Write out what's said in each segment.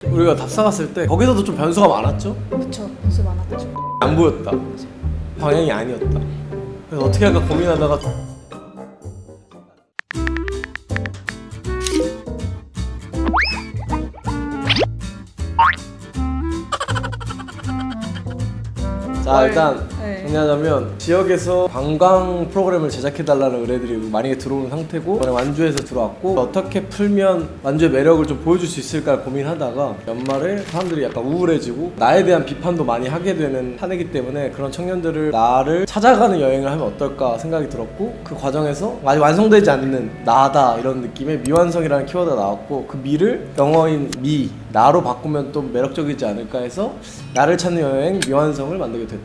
우리가 답사 갔을 때 거기서도 좀 변수가 많았죠? 그쵸, 변수 많았죠. 안 보였다. 방향이 아니었다. 그래서 어떻게 할까 고민하다가 자, 일단 정리하자면 지역에서 관광 프로그램을 제작해달라는 의뢰들이 만약에 들어오는 상태고 이번에 완주에서 들어왔고 어떻게 풀면 완주의 매력을 좀 보여줄 수 있을까 고민하다가 연말에 사람들이 약간 우울해지고 나에 대한 비판도 많이 하게 되는 한 해기 때문에 그런 청년들을 나를 찾아가는 여행을 하면 어떨까 생각이 들었고 그 과정에서 아직 완성되지 않는 나다 이런 느낌의 미완성이라는 키워드가 나왔고 그 미를 영어인 미, 나로 바꾸면 또 매력적이지 않을까 해서 나를 찾는 여행 미완성을 만들게 됐다.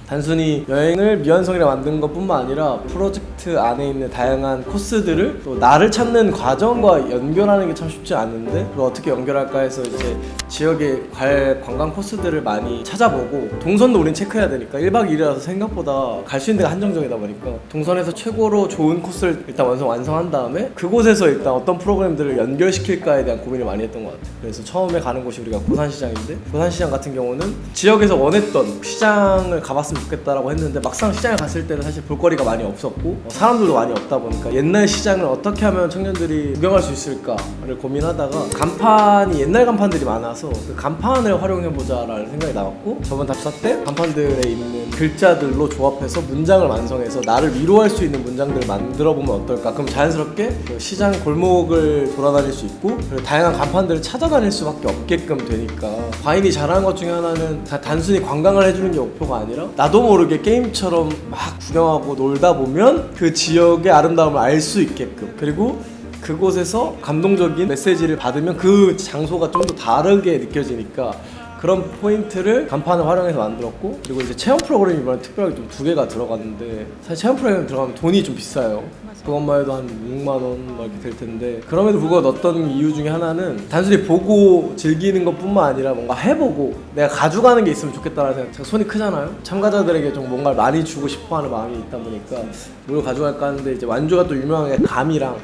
단순히 여행을 미완성이라 만든 것 뿐만 아니라 프로젝트 안에 있는 다양한 코스들을 또 나를 찾는 과정과 연결하는 게 참 쉽지 않은데 그걸 어떻게 연결할까 해서 이제 지역의 관광 코스들을 많이 찾아보고 동선도 우린 체크해야 되니까 1박 2일이라서 생각보다 갈 수 있는 데가 한정적이다 보니까 동선에서 최고로 좋은 코스를 일단 완성한 다음에 그곳에서 일단 어떤 프로그램들을 연결시킬까에 대한 고민을 많이 했던 것 같아요. 그래서 처음에 가는 곳이 우리가 고산시장인데 고산시장 같은 경우는 지역에서 원했던 시장을 가봤으면 좋겠다라고 했는데 막상 시장에 갔을 때는 사실 볼거리가 많이 없었고 사람들도 많이 없다 보니까 옛날 시장을 어떻게 하면 청년들이 구경할 수 있을까를 고민하다가 간판이 옛날 간판들이 많아서 그 간판을 활용해보자라는 생각이 나왔고 저번 답사 때 간판들에 있는 글자들로 조합해서 문장을 완성해서 나를 위로할 수 있는 문장들을 만들어보면 어떨까. 그럼 자연스럽게 그 시장 골목을 돌아다닐 수 있고 그리고 다양한 간판들을 찾아다닐 수밖에 없게끔 되니까 과인이 잘하는 것 중에 하나는 단순히 관광을 해주는 게 목표가 아니라 나도 모르게 게임처럼 막 구경하고 놀다 보면 그 지역의 아름다움을 알 수 있게끔 그리고 그곳에서 감동적인 메시지를 받으면 그 장소가 좀 더 다르게 느껴지니까 그런 포인트를 간판을 활용해서 만들었고 그리고 이제 체험 프로그램이 이번에 특별하게 좀 2개가 들어갔는데 사실 체험 프로그램 들어가면 돈이 좀 비싸요. 그것만 해도 한 6만 원 이렇게 될 텐데 그럼에도 불구하고 넣었던 이유 중에 하나는 단순히 보고 즐기는 것뿐만 아니라 뭔가 해보고 내가 가져가는 게 있으면 좋겠다라는 생각. 제가 손이 크잖아요. 참가자들에게 좀 뭔가를 많이 주고 싶어하는 마음이 있다 보니까 뭘 가져갈까 하는데 이제 완주가 또 유명한 게 감이랑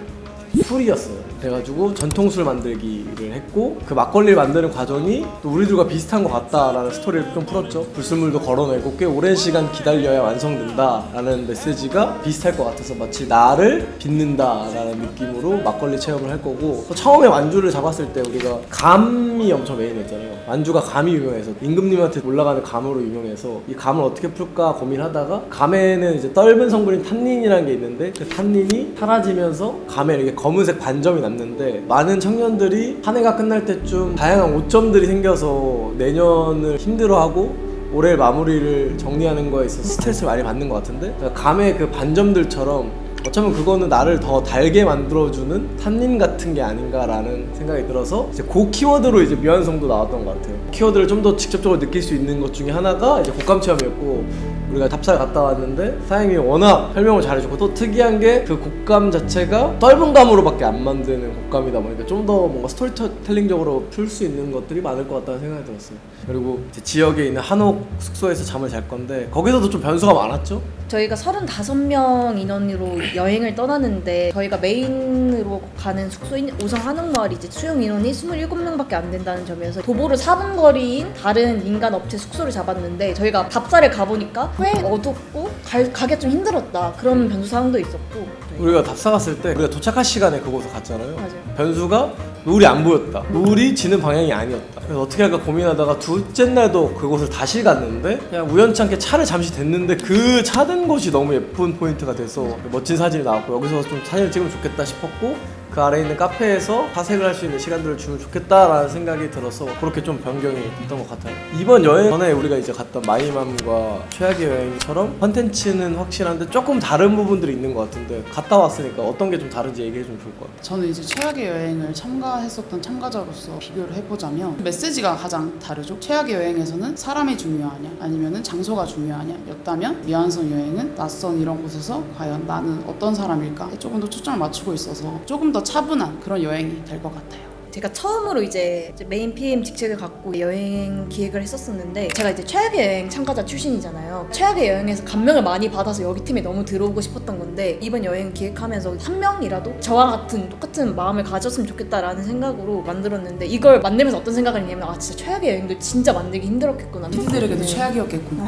술이었어요. 그래가지고 전통술 만들기를 했고 그 막걸리를 만드는 과정이 또 우리들과 비슷한 것 같다라는 스토리를 좀 풀었죠. 불순물도 걸어내고 꽤 오랜 시간 기다려야 완성된다라는 메시지가 비슷할 것 같아서 마치 나를 빚는다라는 느낌으로 막걸리 체험을 할 거고 처음에 완주를 잡았을 때 우리가 감이 엄청 메인이었잖아요. 완주가 감이 유명해서 임금님한테 올라가는 감으로 유명해서 이 감을 어떻게 풀까 고민하다가 감에는 이제 떫은 성분인 탄닌이라는 게 있는데 그 탄닌이 사라지면서 감에 이렇게 검은색 반점이 났는데 많은 청년들이 한 해가 끝날 때쯤 다양한 오점들이 생겨서 내년을 힘들어하고 올해 마무리를 정리하는 거에 있어서 스트레스를 많이 받는 것 같은데 감의 그 반점들처럼 어쩌면 그거는 나를 더 달게 만들어주는 탄닌 같은 게 아닌가라는 생각이 들어서 이제 그 키워드로 이제 미완성도 나왔던 것 같아요. 키워드를 좀 더 직접적으로 느낄 수 있는 것 중에 하나가 이제 곡감 체험이었고 우리가 답사를 갔다 왔는데 사장님이 워낙 설명을 잘해주고 또 특이한 게 그 곡감 자체가 떫은 감으로밖에 안 만드는 곡감이다 보니까 좀 더 뭔가 스토리텔링적으로 풀 수 있는 것들이 많을 것 같다는 생각이 들었어요. 그리고 이제 지역에 있는 한옥 숙소에서 잠을 잘 건데 거기서도 좀 변수가 많았죠? 저희가 35명 인원으로 여행을 떠났는데 저희가 메인으로 가는 숙소인 오성 한옥마을이 이제 수용 인원이 27명밖에 안 된다는 점에서 도보로 4분 거리인 다른 민간 업체 숙소를 잡았는데 저희가 답사를 가보니까 꽤 어둡고 가기가 좀 힘들었다. 그런 변수 사항도 있었고 우리가 답사 갔을 때 우리가 도착할 시간에 그곳을 갔잖아요. 맞아요. 변수가 노을이 안 보였다. 노을이 지는 방향이 아니었다. 그래서 어떻게 할까 고민하다가 둘째 날도 그곳을 다시 갔는데 그냥 우연찮게 차를 잠시 댔는데 그 차 든 곳이 너무 예쁜 포인트가 돼서 멋진 사진이 나왔고 여기서 좀 사진을 찍으면 좋겠다 싶었고 그 아래에 있는 카페에서 사색을 할 수 있는 시간들을 주면 좋겠다라는 생각이 들어서 그렇게 좀 변경이 됐던 것 같아요. 이번 여행 전에 우리가 이제 갔던 마이맘과 최악의 여행처럼 컨텐츠는 확실한데 조금 다른 부분들이 있는 것 같은데 갔다 왔으니까 어떤 게 좀 다른지 얘기해주면 좋을 것 같아요. 저는 이제 최악의 여행을 참가했었던 참가자로서 비교를 해보자면 메시지가 가장 다르죠. 최악의 여행에서는 사람이 중요하냐 아니면 장소가 중요하냐 였다면 미완성 여행은 낯선 이런 곳에서 과연 나는 어떤 사람일까 조금 더 초점을 맞추고 있어서 조금 더 차분한 그런 여행이 될 것 같아요. 제가 처음으로 이제 메인 PM 직책을 갖고 여행 기획을 했었었는데, 제가 이제 최악의 여행 참가자 출신이잖아요. 최악의 여행에서 감명을 많이 받아서 여기 팀에 너무 들어오고 싶었던 건데, 이번 여행 기획하면서 한 명이라도 저와 같은 똑같은 마음을 가졌으면 좋겠다라는 생각으로 만들었는데, 이걸 만들면서 어떤 생각을 했냐면, 아 진짜 최악의 여행도 진짜 만들기 힘들었겠구나. 피디들에게도 최악이었겠구나.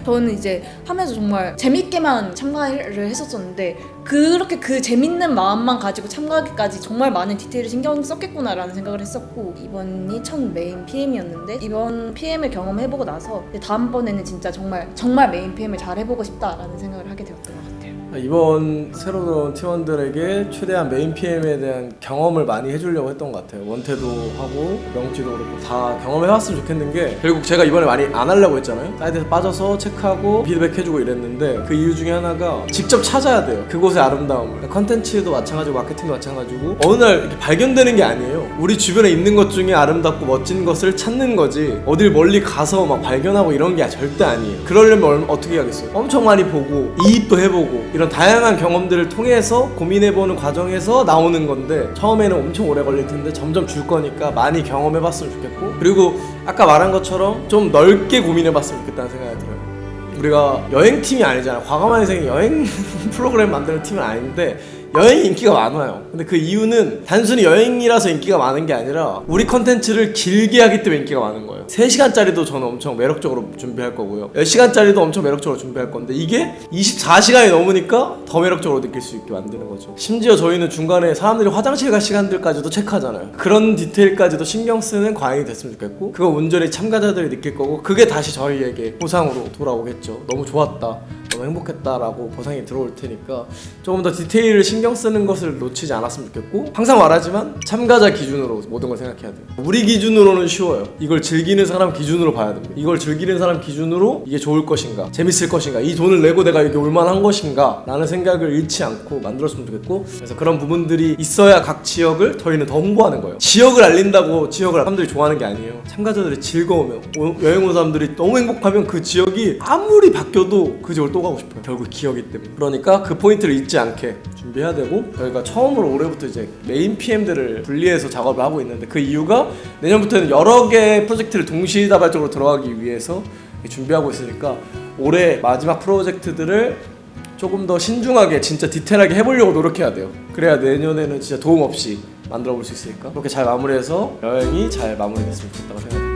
저는 이제 하면서 정말 재밌게만 참가를 했었었는데, 그렇게 그 재밌는 마음만 가지고 참가하기까지 정말 많은 디테일을 신경 썼겠구나라는 생각을 했었고, 이번이 첫 메인 PM이었는데 이번 PM을 경험해보고 나서 다음번에는 진짜 정말 메인 PM을 잘 해보고 싶다라는 생각을 하게 되었던 것 같아요. 이번 새로 들어온 팀원들에게 최대한 메인 PM에 대한 경험을 많이 해주려고 했던 것 같아요. 원태도 하고 명지도 그렇고 다 경험해봤으면 좋겠는 게, 결국 제가 이번에 많이 안 하려고 했잖아요. 사이트에서 빠져서 체크하고 피드백해주고 이랬는데, 그 이유 중에 하나가 직접 찾아야 돼요, 그곳의 아름다움을. 컨텐츠도 마찬가지고 마케팅도 마찬가지고 어느 날 이렇게 발견되는 게 아니에요. 우리 주변에 있는 것 중에 아름답고 멋진 것을 찾는 거지, 어딜 멀리 가서 막 발견하고 이런 게 절대 아니에요. 그러려면 어떻게 하겠어요? 엄청 많이 보고 이입도 해보고 이런 다양한 경험들을 통해서 고민해보는 과정에서 나오는 건데, 처음에는 엄청 오래 걸릴 텐데 점점 줄 거니까 많이 경험해봤으면 좋겠고, 그리고 아까 말한 것처럼 좀 넓게 고민해봤으면 좋겠다는 생각이 들어요. 우리가 여행팀이 아니잖아요. 과감한 인생이 여행 프로그램 만드는 팀은 아닌데 여행이 인기가 많아요. 근데 그 이유는 단순히 여행이라서 인기가 많은 게 아니라 우리 컨텐츠를 길게 하기 때문에 인기가 많은 거예요. 3시간짜리도 저는 엄청 매력적으로 준비할 거고요, 10시간짜리도 엄청 매력적으로 준비할 건데, 이게 24시간이 넘으니까 더 매력적으로 느낄 수 있게 만드는 거죠. 심지어 저희는 중간에 사람들이 화장실 갈 시간들까지도 체크하잖아요. 그런 디테일까지도 신경 쓰는 과잉이 됐으면 좋겠고, 그거 온전히 참가자들이 느낄 거고, 그게 다시 저희에게 보상으로 돌아오겠죠. 너무 좋았다, 너무 행복했다라고 보상이 들어올 테니까 조금 더 디테일을 신경 쓰는 것을 놓치지 않았으면 좋겠고, 항상 말하지만 참가자 기준으로 모든 걸 생각해야 돼요. 우리 기준으로는 쉬워요. 이걸 즐기는 사람 기준으로 봐야 됩니다. 이걸 즐기는 사람 기준으로 이게 좋을 것인가, 재밌을 것인가, 이 돈을 내고 내가 이게 올만한 것인가 라는 생각을 잃지 않고 만들었으면 좋겠고, 그래서 그런 부분들이 있어야 각 지역을 저희는 더 홍보하는 거예요. 지역을 알린다고 지역을 사람들이 좋아하는 게 아니에요. 참가자들이 즐거우면, 여행 온 사람들이 너무 행복하면 그 지역이 아무리 바뀌어도 그 지역을 또 가고 싶어요. 결국 기억이기 때문에. 그러니까 그 포인트를 잊지 않게 준비해야 되고, 저희가 처음으로 올해부터 이제 메인 PM들을 분리해서 작업을 하고 있는데, 그 이유가 내년부터는 여러 개의 프로젝트를 동시다발적으로 들어가기 위해서 준비하고 있으니까, 올해 마지막 프로젝트들을 조금 더 신중하게 진짜 디테일하게 해보려고 노력해야 돼요. 그래야 내년에는 진짜 도움 없이 만들어 볼 수 있으니까, 그렇게 잘 마무리해서 여행이 잘 마무리됐으면 좋겠다고 생각합니다.